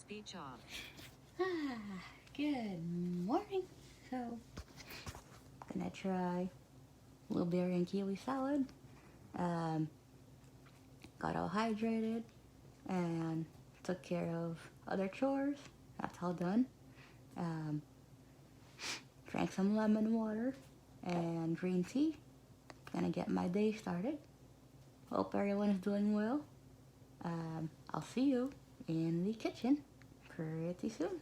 speech off. Good morning. So, gonna try blueberry and kiwi salad. Got all hydrated and took care of other chores. That's all done. Drank some lemon water and green tea. Gonna get my day started. Hope everyone is doing well. I'll see you in the kitchen pretty soon.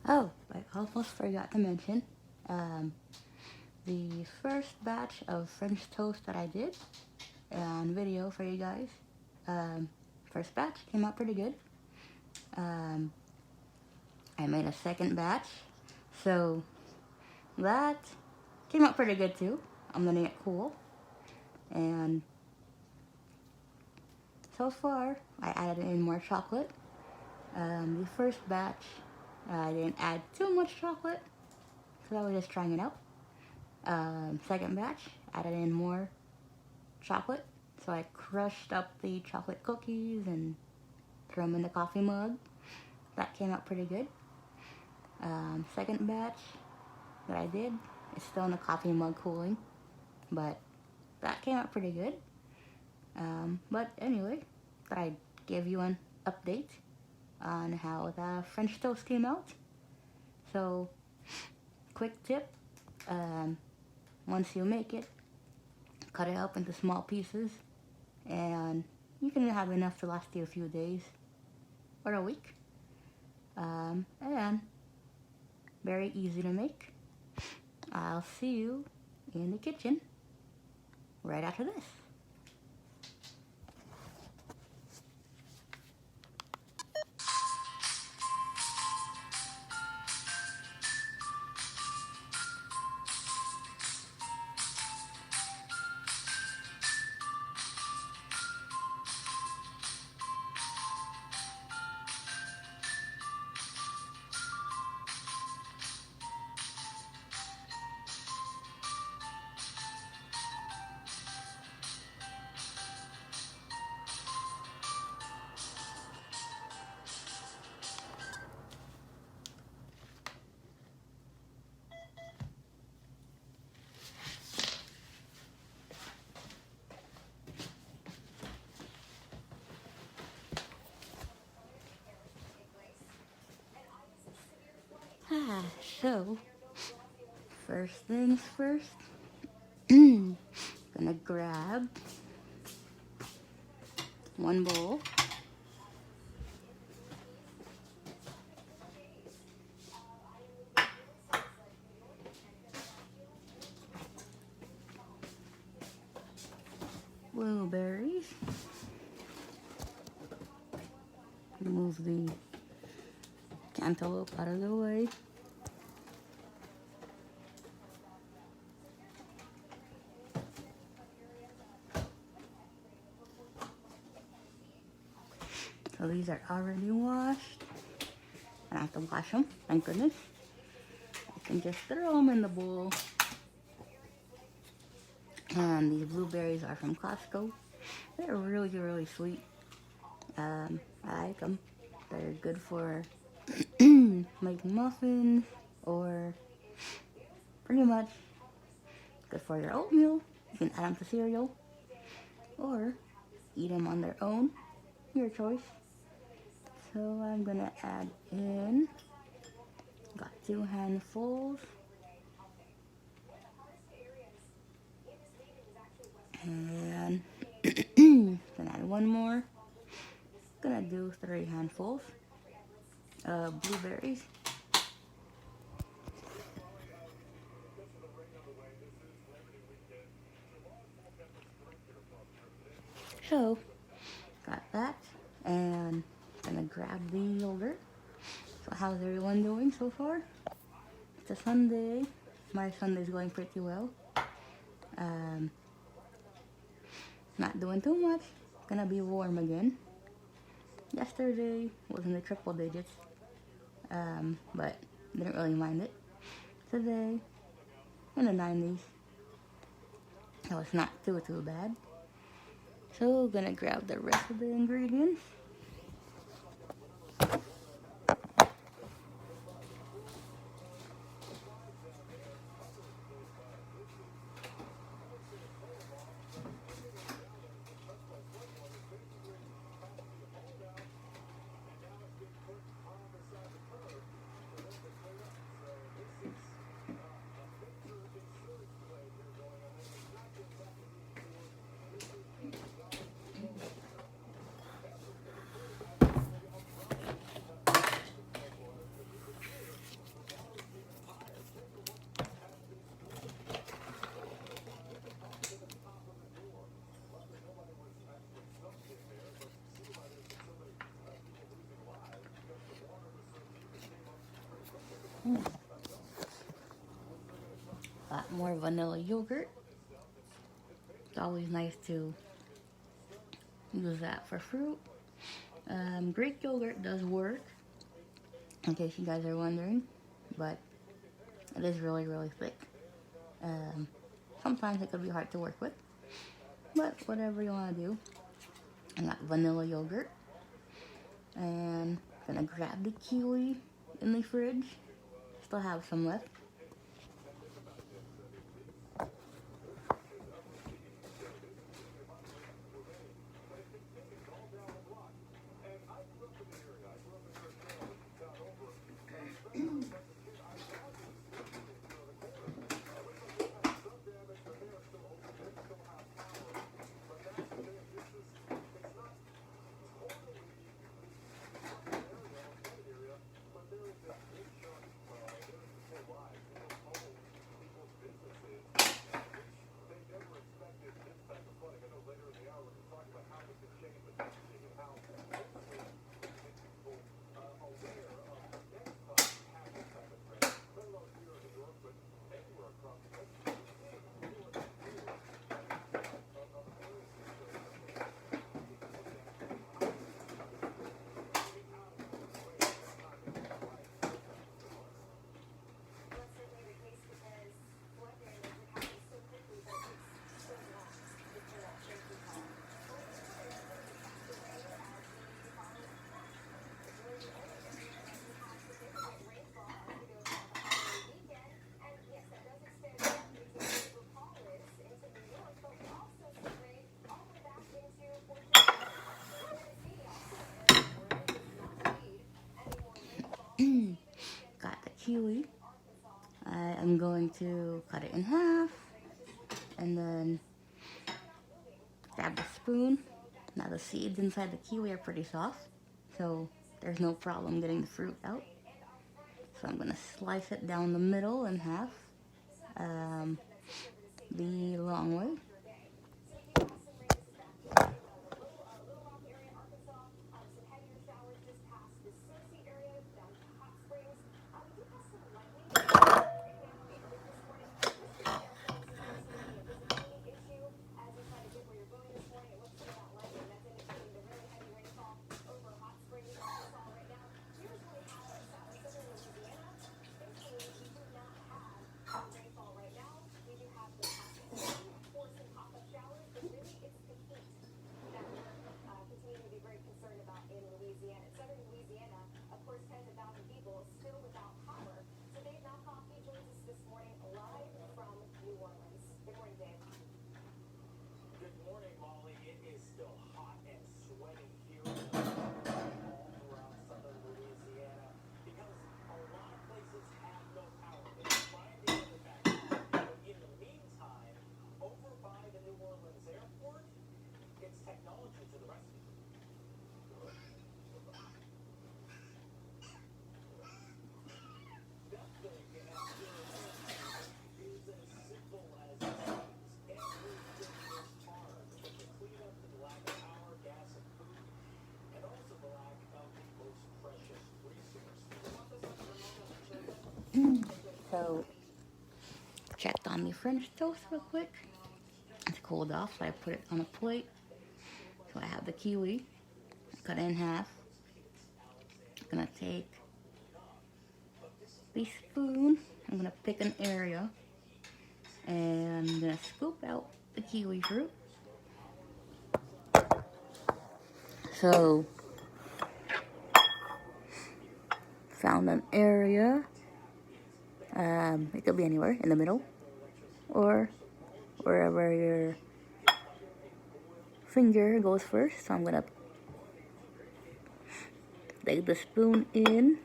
Oh, I almost forgot to mention, the first batch of French toast that I did on video for you guys, first batch came out pretty good. I made a second batch, so that came out pretty good too. I'm letting it cool. And so far, I added in more chocolate. The first batch, I didn't add too much chocolate, because I was just trying it out. Second batch, added in more chocolate. So I crushed up the chocolate cookies and threw them in the coffee mug. That came out pretty good. Second batch that I did is still in the coffee mug cooling, but that came out pretty good. But anyway, thought I'd give you an update on how the French toast came out. So, quick tip, once you make it, cut it up into small pieces, and you can have enough to last you a few days or a week. And very easy to make. I'll see you in the kitchen right after this. So, first things first, gonna grab one bowl, blueberries, remove the cantaloupe out of the way. So these are already washed. I don't have to wash them, thank goodness. I can just throw them in the bowl. And these blueberries are from Costco. They're really, really sweet. I like them. They're good for making muffins, or pretty much good for your oatmeal. You can add them to cereal, or eat them on their own, your choice. So I'm gonna add in, got 2 handfuls, and gonna add one more. Gonna do 3 handfuls of blueberries. So, got that, and gonna grab the yogurt. So how's everyone doing so far? It's a Sunday. My Sunday's going pretty well. Um, not doing too much. Gonna be warm again. Yesterday was in the triple digits, but didn't really mind it. Today, in the 90s. So it's not too bad. So gonna grab the rest of the ingredients. A lot more vanilla yogurt. It's always nice to use that for fruit. Greek yogurt does work, in case you guys are wondering, but it is really thick. Sometimes it could be hard to work with, but whatever you want to do. I got vanilla yogurt, and gonna grab the kiwi in the fridge. Still have some left. Got the kiwi. I am going to cut it in half and then grab the spoon. Now the seeds inside the kiwi are pretty soft, so there's no problem getting the fruit out. So I'm gonna slice it down the middle in half, the long way. So, checked on the French toast real quick. It's cooled off, so I put it on a plate. So I have the kiwi, cut it in half. I'm gonna take the spoon, I'm gonna pick an area, and I'm gonna scoop out the kiwi fruit. So, found an area. It could be anywhere in the middle, or wherever your finger goes first. So I'm gonna take the spoon in.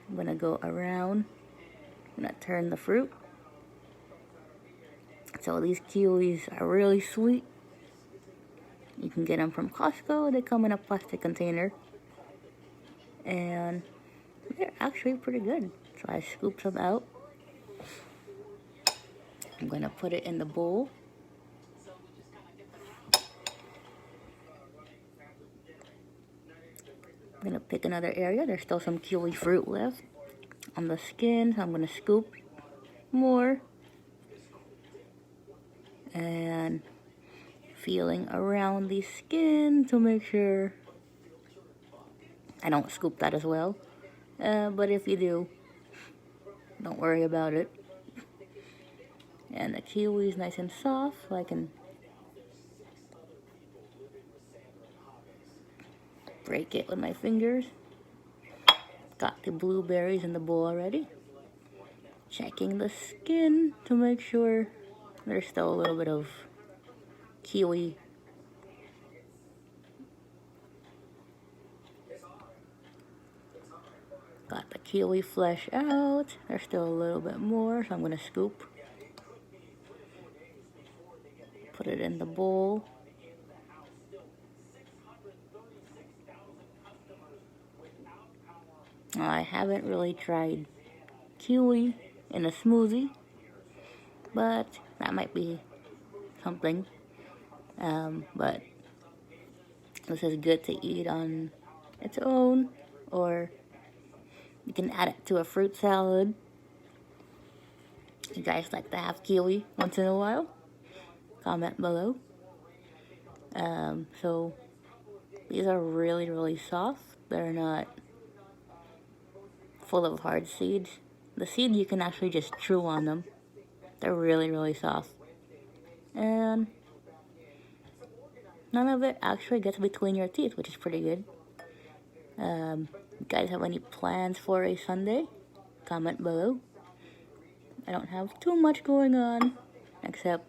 I'm gonna go around. I'm gonna turn the fruit. So these kiwis are really sweet. You can get them from Costco. They come in a plastic container, and they're actually pretty good. So I scooped some out. I'm gonna put it in the bowl. I'm gonna pick another area. There's still some kiwi fruit left on the skin, so I'm gonna scoop more. And feeling around the skin to make sure I don't scoop that as well. But if you do, don't worry about it. And the kiwi is nice and soft, so I can break it with my fingers. Got the blueberries in the bowl already. Checking the skin to make sure there's still a little bit of kiwi. Got the kiwi flesh out. There's still a little bit more, so I'm gonna scoop. Put it in the bowl. I haven't really tried kiwi in a smoothie, but that might be something. But this is good to eat on its own, or you can add it to a fruit salad. You guys like to have kiwi once in a while? Comment below. So these are really, really soft. They're not full of hard seeds. The seed you can actually just chew on them. They're really, really soft. And none of it actually gets between your teeth, which is pretty good. You guys have any plans for a Sunday? Comment below. I don't have too much going on except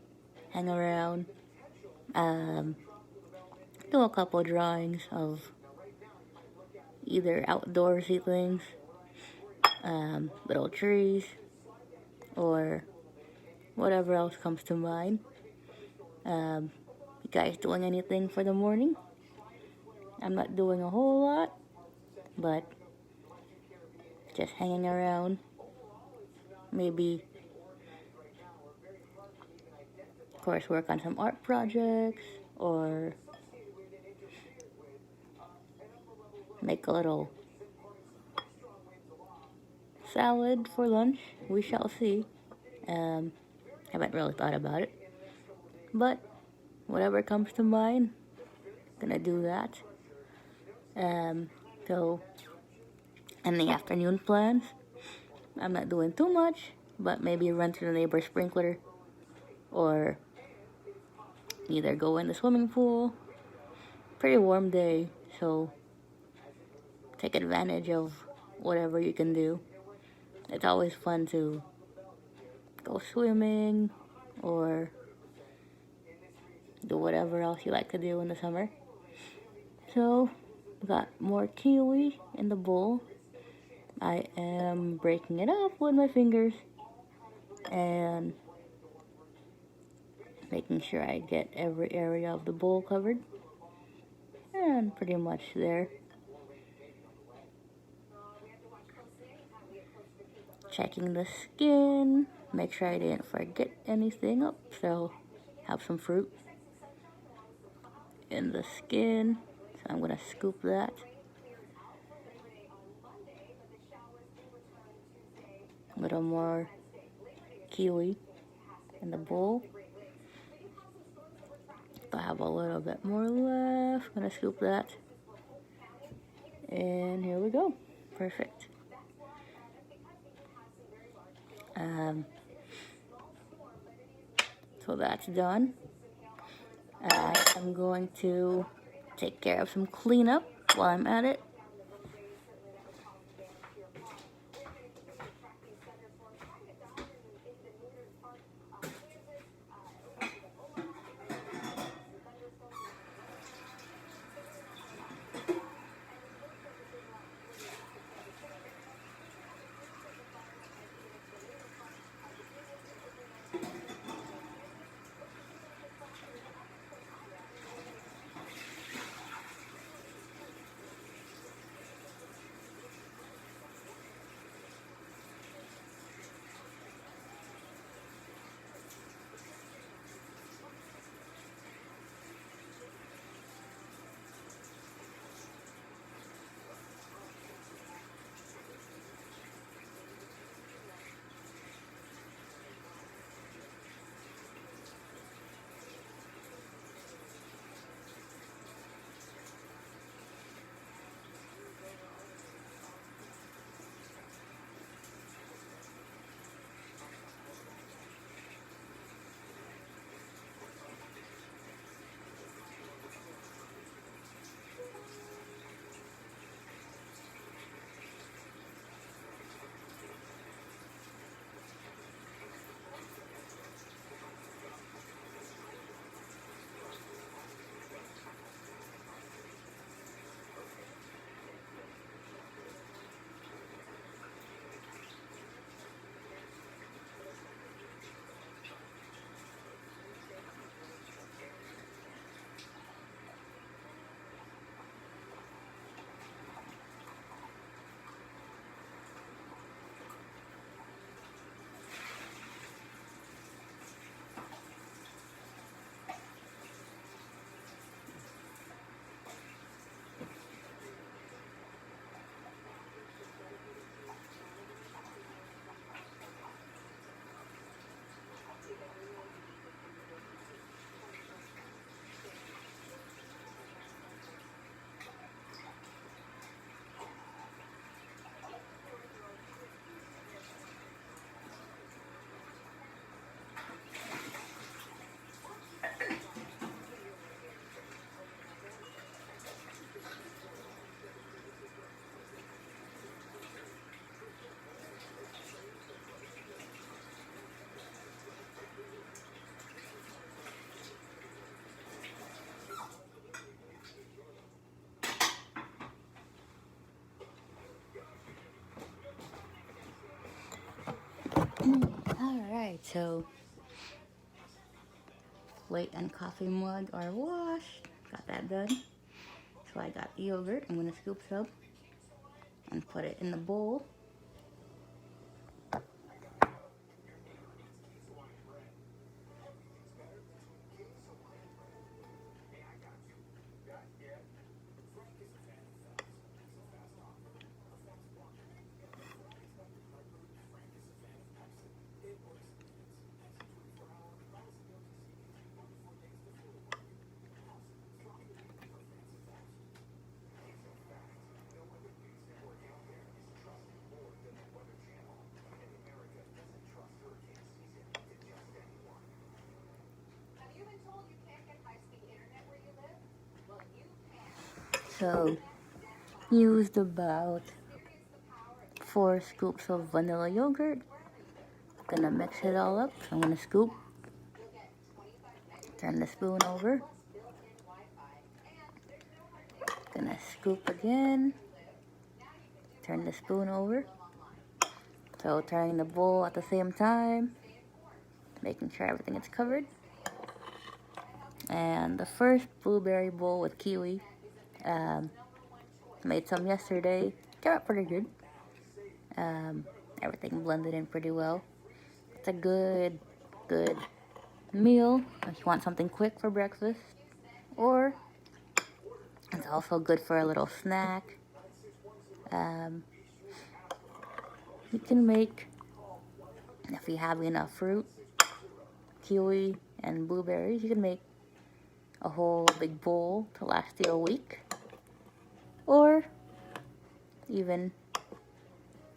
hang around, do a couple drawings of either outdoorsy things, little trees, or whatever else comes to mind. You guys doing anything for the morning? I'm not doing a whole lot, but just hanging around. Maybe, of course, work on some art projects, or make a little salad for lunch. We shall see. Haven't really thought about it, but whatever comes to mind, gonna do that. So, any afternoon plans? I'm not doing too much, but maybe run to the neighbor's sprinkler, or either go in the swimming pool. Pretty warm day, so take advantage of whatever you can do. It's always fun to go swimming or do whatever else you like to do in the summer. So, got more kiwi in the bowl. I am breaking it up with my fingers and making sure I get every area of the bowl covered. And pretty much there. Checking the skin, make sure I didn't forget anything up. So, have some fruit in the skin. So I'm gonna scoop that. A little more kiwi in the bowl. I have a little bit more left. I'm gonna scoop that. And here we go. Perfect. So that's done. I'm going to take care of some cleanup while I'm at it. Alright, so plate and coffee mug are washed. Got that done. So I got yogurt. I'm gonna scoop some and put it in the bowl. So, used about 4 scoops of vanilla yogurt. Gonna mix it all up. So I'm gonna scoop, turn the spoon over. Gonna scoop again, turn the spoon over. So turning the bowl at the same time, making sure everything is covered. And the first blueberry bowl with kiwi, made some yesterday. Came out pretty good. Everything blended in pretty well. It's a good meal if you want something quick for breakfast, or it's also good for a little snack. You can make If you have enough fruit, kiwi and blueberries, you can make a whole big bowl to last you a week. Or even,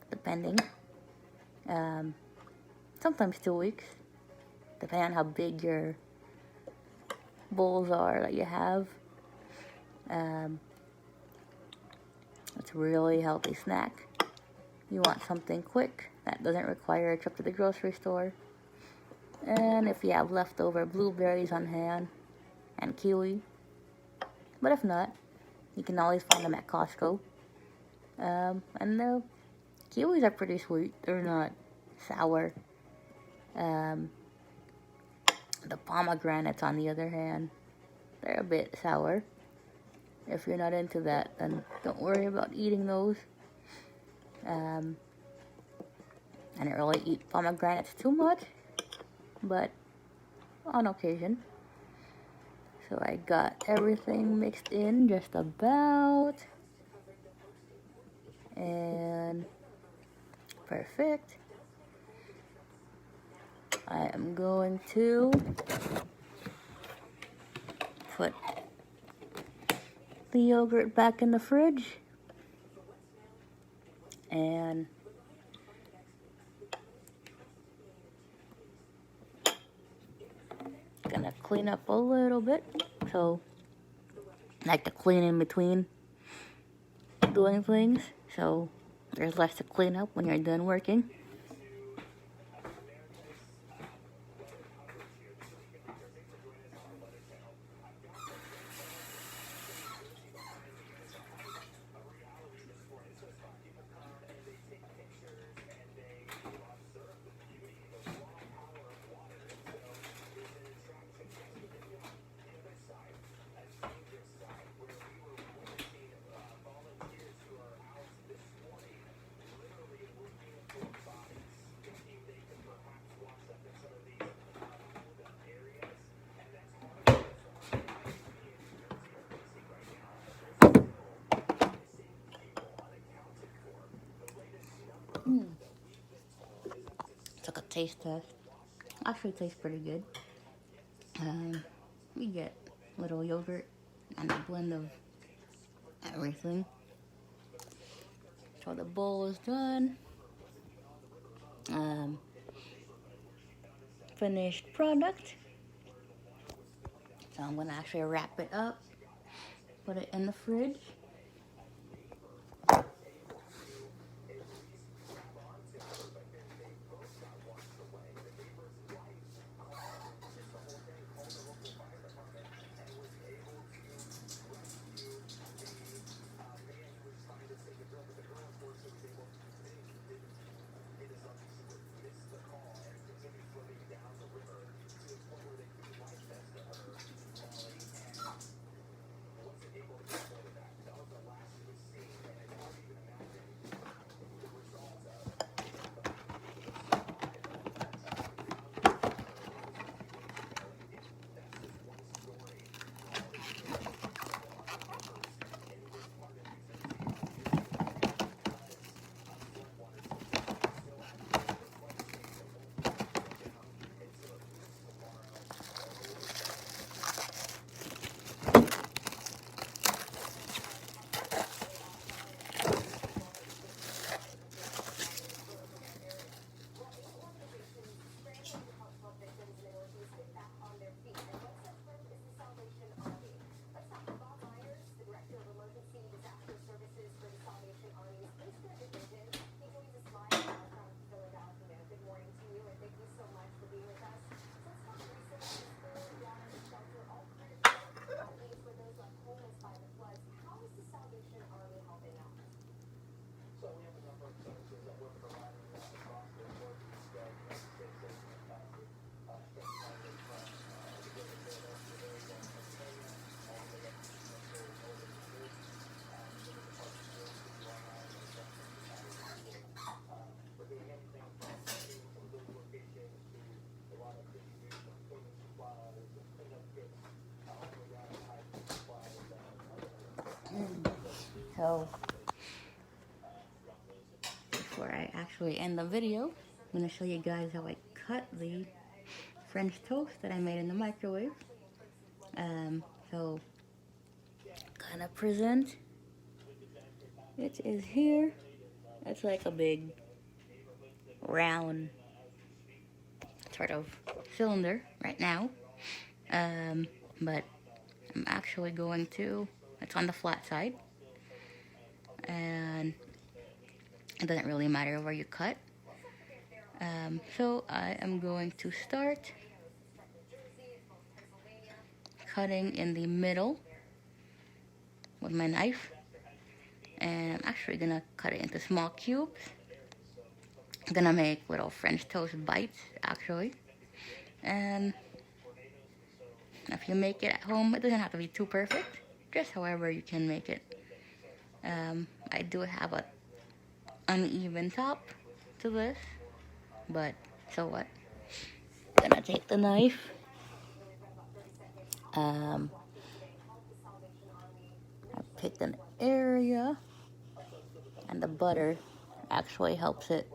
depending, sometimes 2 weeks, depending on how big your bowls are that you have. It's a really healthy snack. You want something quick that doesn't require a trip to the grocery store. And if you have leftover blueberries on hand and kiwi, but if not, you can always find them at Costco. And the kiwis are pretty sweet. They're not sour. The pomegranates, on the other hand, they're a bit sour. If you're not into that, then don't worry about eating those. I don't really eat pomegranates too much, but on occasion. So I got everything mixed in just about. And perfect. I am going to put the yogurt back in the fridge and gonna clean up a little bit. So I like to clean in between doing things, so there's less to clean up when you're done working. Took a taste test. Actually tastes pretty good. We get little yogurt and a blend of everything. So the bowl is done. Finished product. So I'm gonna actually wrap it up, put it in the fridge. So before I actually end the video, I'm going to show you guys how I cut the French toast that I made in the microwave. So, kind of present. It is here. It's like a big round sort of cylinder right now. But I'm actually going to, it's on the flat side. And it doesn't really matter where you cut. So I am going to start cutting in the middle with my knife. And I'm actually going to cut it into small cubes. I'm going to make little French toast bites, actually. And if you make it at home, it doesn't have to be too perfect. Just however you can make it. I do have an uneven top to this. But, so what? I'm going to take the knife. I picked an area. And the butter actually helps it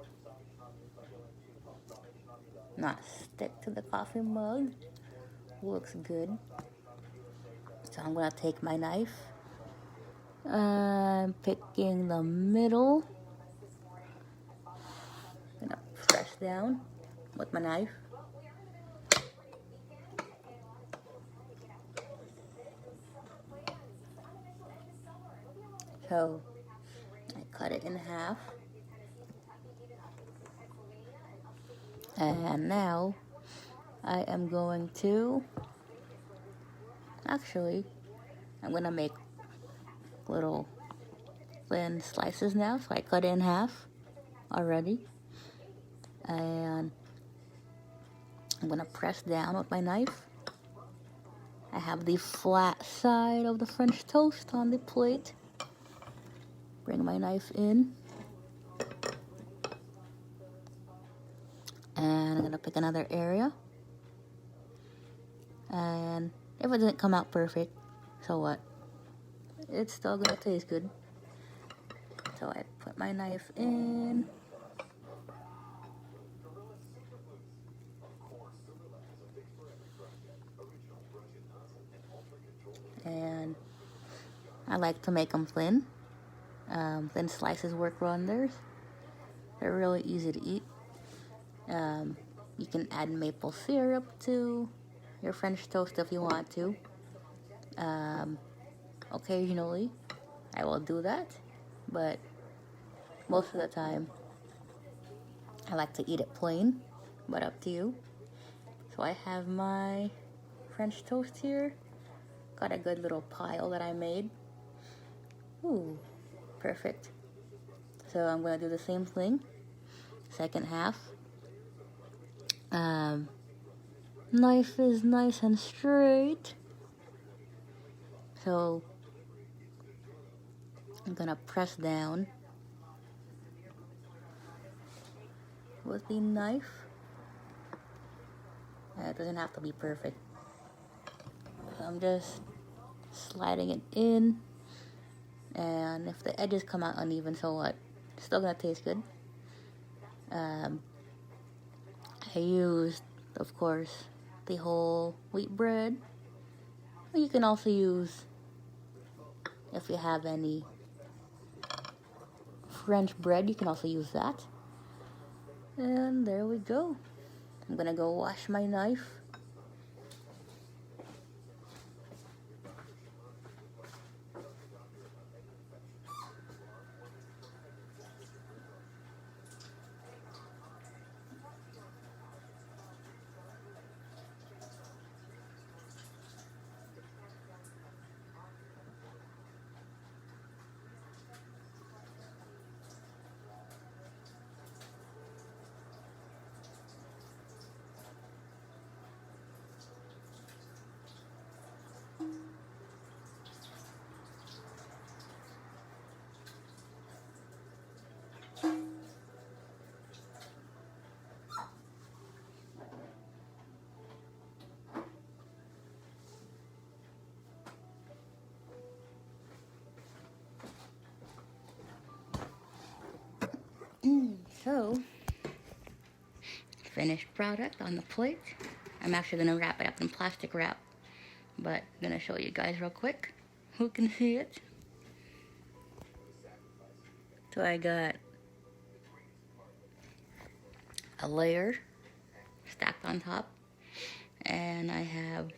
not stick to the coffee mug. Looks good. So I'm gonna take my knife. I'm picking the middle. Gonna press down with my knife. So I cut it in half. And now I am going to, actually, I'm going to make little thin slices now. So I cut it in half already. And I'm going to press down with my knife. I have the flat side of the French toast on the plate. Bring my knife in. And I'm going to pick another area. And if it doesn't come out perfect, so what? It's still going to taste good. So I put my knife in. And I like to make them thin. Thin slices work wonders. They're really easy to eat. You can add maple syrup to your French toast if you want to. Occasionally, I will do that, but most of the time, I like to eat it plain, but up to you. So I have my French toast here. Got a good little pile that I made. Ooh, perfect. So I'm going to do the same thing. Second half. Knife is nice and straight. So I'm going to press down with the knife. It doesn't have to be perfect. So I'm just sliding it in. And if the edges come out uneven, so what? It's still going to taste good. I used, of course, the whole wheat bread. You can also use, if you have any French bread, you can also use that. And there we go. I'm gonna go wash my knife. So, finished product on the plate. I'm actually going to wrap it up in plastic wrap, but I'm going to show you guys real quick who can see it. So I got a layer stacked on top, and I have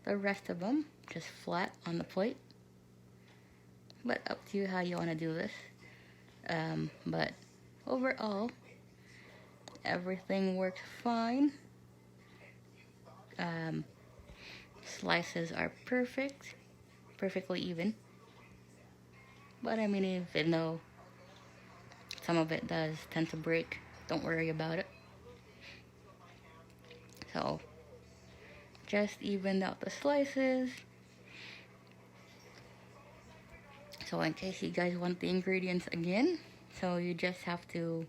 the rest of them just flat on the plate. But up to you how you want to do this. But overall, everything works fine. Slices are perfectly even. But I mean, even though some of it does tend to break, don't worry about it. So, just evened out the slices. So in case you guys want the ingredients again, so you just have to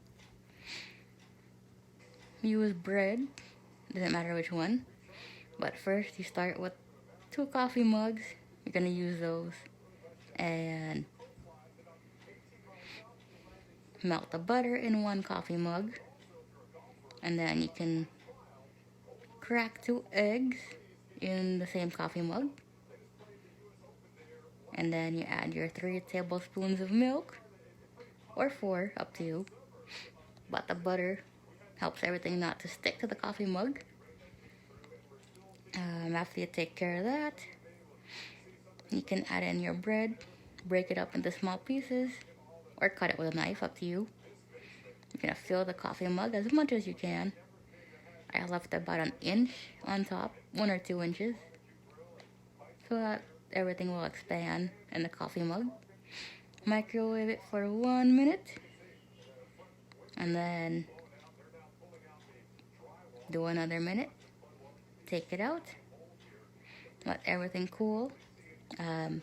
use bread, doesn't matter which one. But first you start with 2 coffee mugs, you're gonna use those, and melt the butter in 1 coffee mug, and then you can crack 2 eggs in the same coffee mug, and then you add your 3 tablespoons of milk, or 4, up to you, but the butter helps everything not to stick to the coffee mug. After you take care of that, you can add in your bread, break it up into small pieces, or cut it with a knife, up to you. You're gonna fill the coffee mug as much as you can. I left about 1 inch on top, 1 or 2 inches, so that everything will expand in the coffee mug. Microwave it for 1 minute, and then do another minute. Take it out, let everything cool, and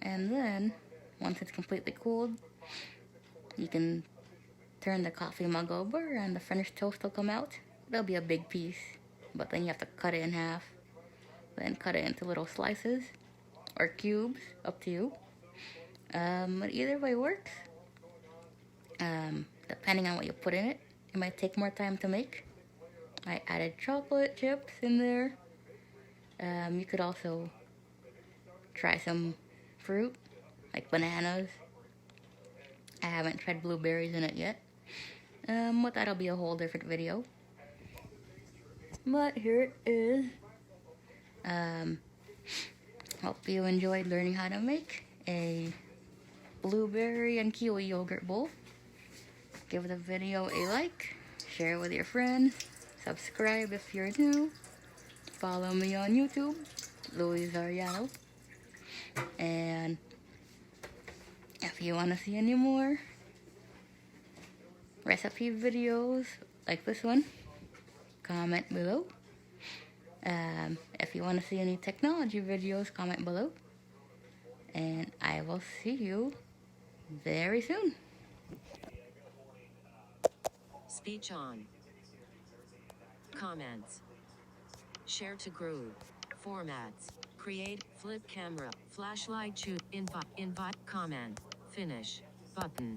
then once it's completely cooled, you can turn the coffee mug over and the finished toast will come out. There'll be a big piece, but then you have to cut it in half, then cut it into little slices or cubes, up to you. But either way works. Depending on what you put in it, it might take more time to make. I added chocolate chips in there. You could also try some fruit, like bananas. I haven't tried blueberries in it yet. But that'll be a whole different video. But here it is. Hope you enjoyed learning how to make a blueberry and kiwi yogurt bowl. Give the video a like, share with your friends, subscribe if you're new, follow me on YouTube, Louise Arellano, and if you want to see any more recipe videos like this one, comment below. If you want to see any technology videos, comment below, and I will see you very soon. Speech on. Comments. Share to group. Formats. Create, flip camera, flashlight, choose, invite, comment, finish, button.